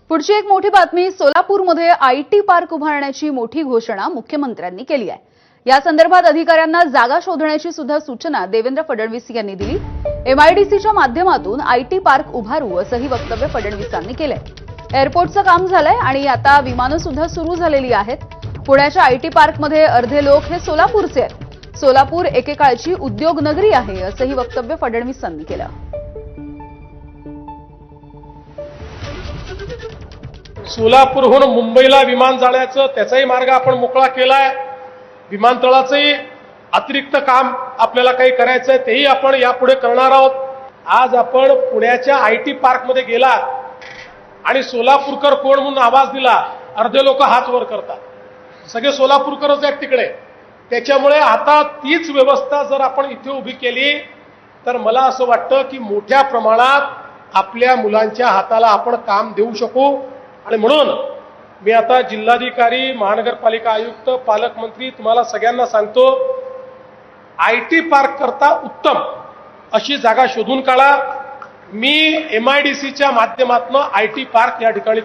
पुढची एक मोठी बातमी, सोलापूरमध्ये आयटी पार्क उभारण्याची मोठी घोषणा मुख्यमंत्र्यांनी केली आहे। या संदर्भात अधिकाऱ्यांना जागा शोधण्याची सुद्धा सूचना देवेंद्र फडणवीस यांनी दिली। एमआयडीसीच्या माध्यमातून आयटी पार्क उभारू असंही वक्तव्य फडणवीसांनी केलंय। एअरपोर्टचं काम झालंय आणि आता विमानं सुद्धा सुरू झालेली आहेत। पुण्याच्या आयटी पार्कमध्ये अर्धे लोक हे सोलापूरचे आहेत। सोलापूर एकेकाळची उद्योग नगरी आहे असंही वक्तव्य फडणवीसांनी केलं। सोलापूरहून मुंबईला विमान जाण्याचं त्याचाही मार्ग आपण मोकळा केलाय। विमानतळाचंही अतिरिक्त काम आपल्याला काही करायचं आहे, तेही आपण यापुढे करणार आहोत। आज आपण पुण्याच्या आयटी पार्कमध्ये गेला आणि सोलापूरकर कोण म्हणून आवाज दिला, अर्धे लोक हात वर करतात। सगळे सोलापूरकरच आहेत तिकडे। त्याच्यामुळे आता तीच व्यवस्था जर आपण इथे उभी केली तर मला असं वाटतं की मोठ्या प्रमाणात आपल्या मुलांच्या हाताला आपण काम देऊ शकू। आणि म्हणून मी आता जिल्हाधिकारी, महानगरपालिका आयुक्त, पालकमंत्री तुम्हाला सगळ्यांना सांगतो, आयटी पार्क करता उत्तम अशी जागा शोधून काढा। मी एमआयडीसीच्या माध्यमातून आयटी पार्क या ठिकाणी